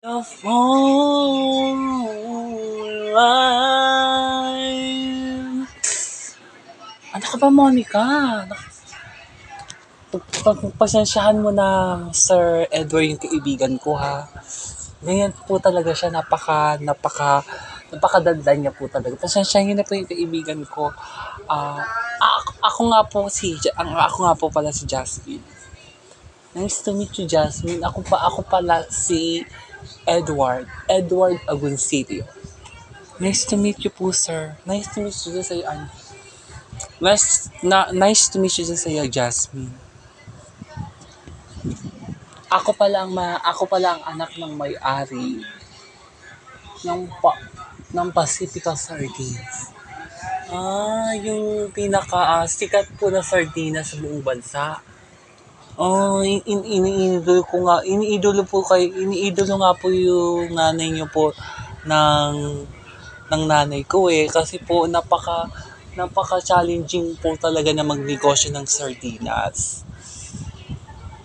Of all life. Ano ka ba, Monica? Pagpasensyahan mo na, Sir Edward, yung kaibigan ko, ha? Ganyan po talaga siya, napakadaldal niya po talaga. Pasensyahan niyo na po yung kaibigan ko. Ako nga po ako nga po pala si Jasmine. Nice to meet you, Jasmine. Ako pala si Edward Agoncillo. Nice to meet you po, sir. Nice to meet you din sa'yo, nice to meet you din sa'yo, Jasmine. Ako pala ang anak ng may-ari ng ng Pacifica Sardines. Yung sikat po na sardinas sa buong bansa. Iniidolo nga po yung nanay niyo po ng nanay ko kasi po napaka-challenging po talaga na magnegosyo ng sardinas.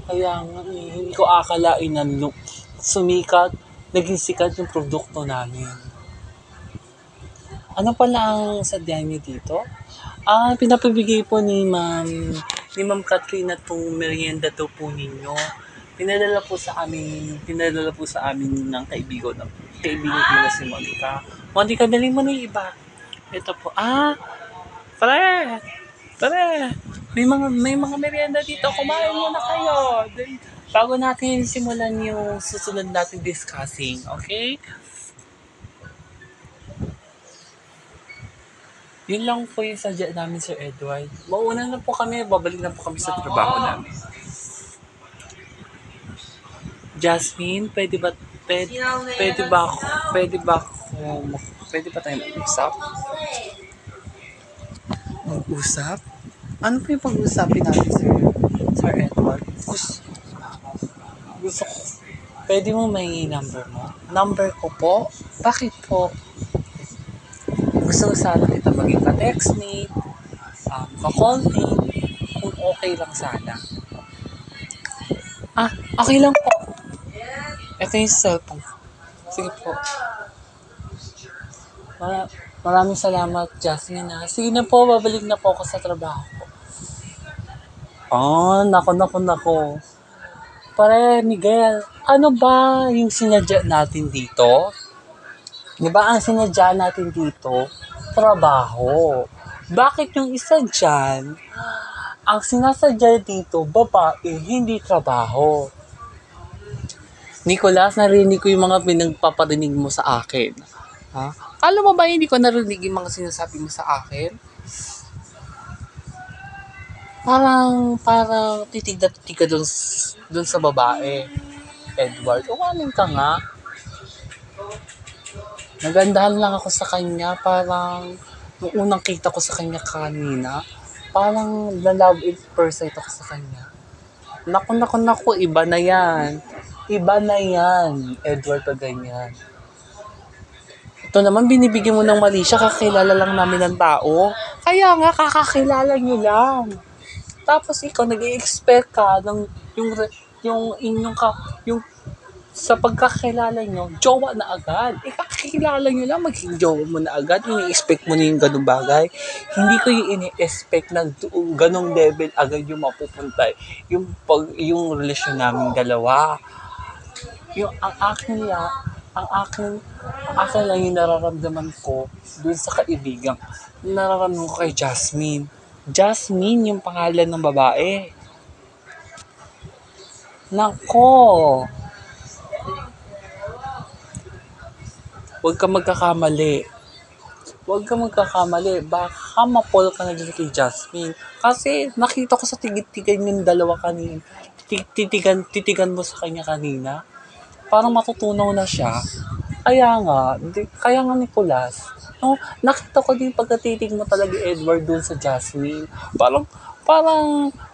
Kaya hindi ko akalain na naging sikat yung produkto namin. Ano pala ang sadya niyo dito? Pinapabigay po ni Ma'am Katrina itong merienda to po ninyo. Pinadala po sa amin ng kaibigan ko na si Monica. Monica, dali mo na yung iba. Ito po. Pare! May mga merienda dito. Kumain muna kayo. Bago natin simulan yung susunod natin discussing. Okay? Yun lang po yung sadya namin, Sir Edward. Mauna na po kami. Babalik na po kami sa trabaho namin. Jasmine, pwede ba tayo mag-usap? Ano po yung pag-usapin natin, Sir Edward? Gusto ko. Pwede mo may number mo? Number ko po? Bakit po? Gusto ko sana kita maging ka-textmate, ka-callmate, kung okay lang sana. Okay lang po. Ito yung cellphone. Sige po. Maraming salamat, Jasmine. Sige na po, babalik na po ako sa trabaho ko. Nako. Pare, Miguel, ano ba yung sinadya natin dito? Di ba ang sinadya natin dito? Trabaho. Bakit yung isa dyan, ang sinasadya dito, babae, hindi trabaho? Nicholas, narinig ko yung mga pinagpaparinig mo sa akin. Alam mo ba hindi ko narinig yung mga sinasabi mo sa akin? Parang titig ka dun sa babae. Edward, umamin ka nga. Nagandahan lang ako sa kanya, parang nung unang kita ko sa kanya kanina, parang love at first sight ako sa kanya. Naku, iba na yan, Edward, pag ganyan. Ito naman, binibigyan mo ng mali siya, kakilala lang namin ng tao. Kaya nga, kakakilala nyo lang. Tapos ikaw, nag-i-expect ka ng yung sa pagkakilala nyo, jowa na agad. Kakilala nyo lang, maging jowa mo na agad. Ini-expect mo na yung ganung bagay. Hindi ko yung ini-expect na ganung level agad yung mapupunta. Yung relasyon namin dalawa. Ang akin lang yung nararamdaman ko dun sa kaibigan. Nararamdaman ko kay Jasmine. Jasmine, yung pangalan ng babae. Nako! Huwag ka magkakamali. Baka mapol ka na dyan kay Jasmine. Kasi nakita ko sa tigit-tigan yung dalawa kanina. Titigan mo sa kanya kanina. Parang matutunaw na siya. Kaya nga, Nicholas, nakita ko din pagkatitig mo talaga, Edward, dun sa Jasmine. Parang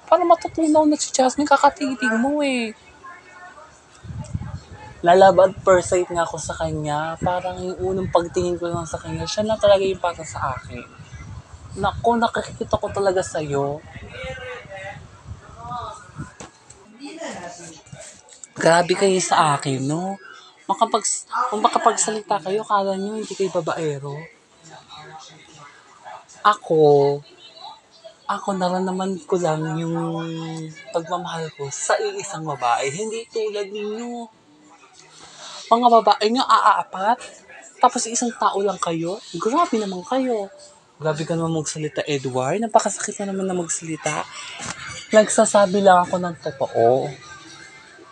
matutunaw na si Jasmine, kakatitig mo Lalabad first sight nga ako sa kanya. Parang yung unang pagtingin ko lang sa kanya, siya lang talaga yung para sa akin. Naku, nakikita ko talaga sa'yo. Grabe kayo sa akin, no? Makapag, kung makapagsalita kayo, kala nyo hindi kayo babaero. Ako, ako naman ko lang yung pagmamahal ko sa iisang babae. Hindi tulad ninyo. Mga babae nyo aaapat, tapos isang tao lang kayo. Grabe naman kayo. Grabe ka naman magsalita, Edward. Napakasakit na naman na magsalita. Nagsasabi lang ako ng totoo.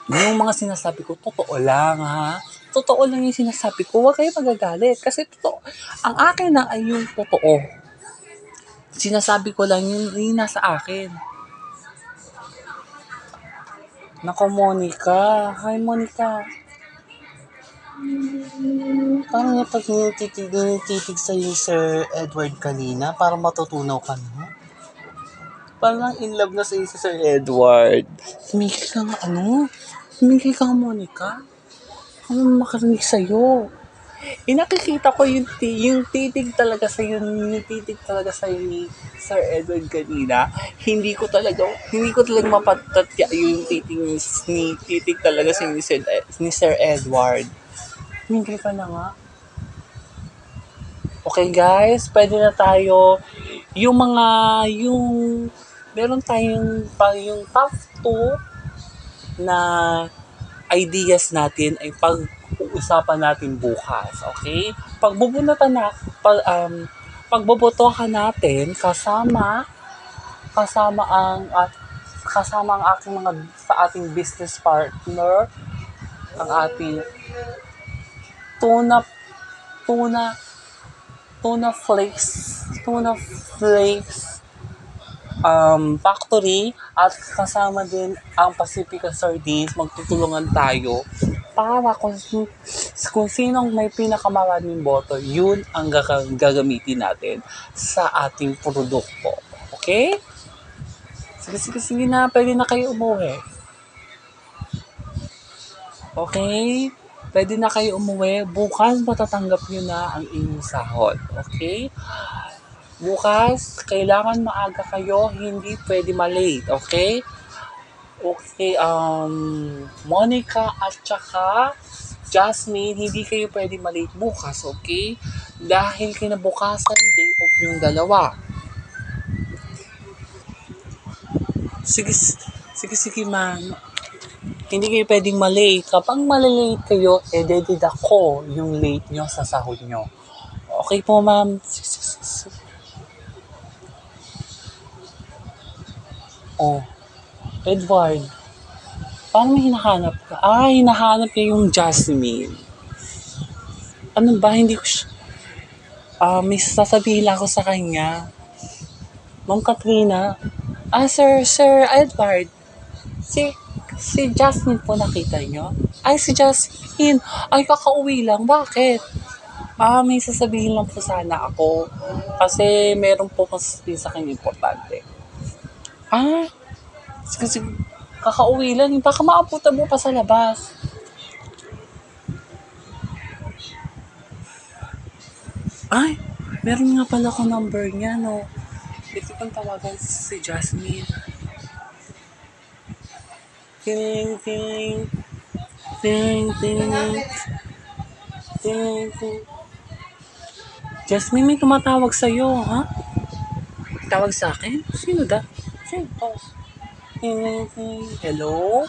Yung mga sinasabi ko, totoo lang, ha? Totoo lang yung sinasabi ko. Huwag kayo magagalit. Kasi totoo. Ang akin na ay yung totoo. Sinasabi ko lang yung nasa akin. Nako, Monica. Hi, Monica. Parang napag-titig sa'yo Sir Edward kanina para matutunaw ka na. Parang in love na sa'yo si Sir Edward. Tumigil ka nga, Tumigil ka nga, Monica. Ano makarinig sa'yo? Nakikita ko yung titig talaga sa'yo, yung titig talaga sa'yo ni Sir Edward kanina. Hindi ko talaga mapatatya yung titig talaga sa'yo ni Sir Edward. Tumigil ka na nga. Okay guys, pwede na tayo. Meron tayong yung top 2 na ideas natin ay pag-uusapan natin bukas, okay? Pagbobotohan natin kasama ang aking sa ating business partner, ang ating tuna flakes factory, at kasama din ang Pacifica Sardines. Magtutulungan tayo para kung sinong may pinakamaraming boto, yun ang gagamitin natin sa ating produkto. Okay? Sige na, pwede na kayo umuwi. Okay? Pwede na kayo umuwi. Bukas matatanggap nyo na ang inyong sahod. Okay? Bukas, kailangan maaga kayo, hindi pwede malate, okay? Okay, Monica at saka Jasmine, hindi kayo pwede malate bukas, okay? Dahil kinabukasan, day off yung dalawa. Sige, ma'am. Hindi kayo pwedeng malate. Kapag malate kayo, deduct ko yung late nyo sa sahod nyo. Okay po, ma'am. Oh, Edward, paano may hinahanap ka? Hinahanap niya yung Jasmine. Ano ba, hindi ko may sasabihin lang ako sa kanya. Ma'am Katrina, Sir Edward, si Jasmine po nakita nyo? Si Jasmine, kakauwi lang, bakit? May sasabihin lang po sana ako. Kasi meron po sasabihin sa kanya importante. Sige, kakauwi lang. Baka maabutan mo pa sa labas. Meron nga pala ko number niya, no? Ito pang tawagan si Jasmine. Ting. Jasmine, may tumatawag sa'yo, ha? Tawag sa akin? Sino da? Sino to? Hello?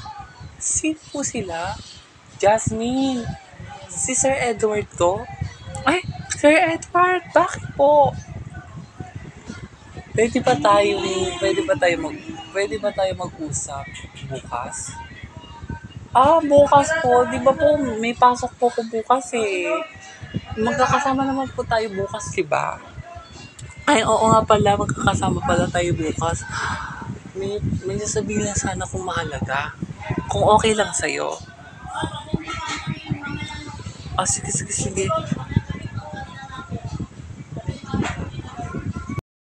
Sino po sila? Jasmine, si Sir Edward to? Sir Edward, bakit po? Pwede ba tayo mag-usap bukas? Bukas po. Di ba po, may pasok po ko bukas eh. Magkakasama naman po tayo bukas, di ba? Oo nga pala, magkakasama pala tayo bukas. May sasabihin na sana kung mahalaga. Kung okay lang sa'yo. Sige.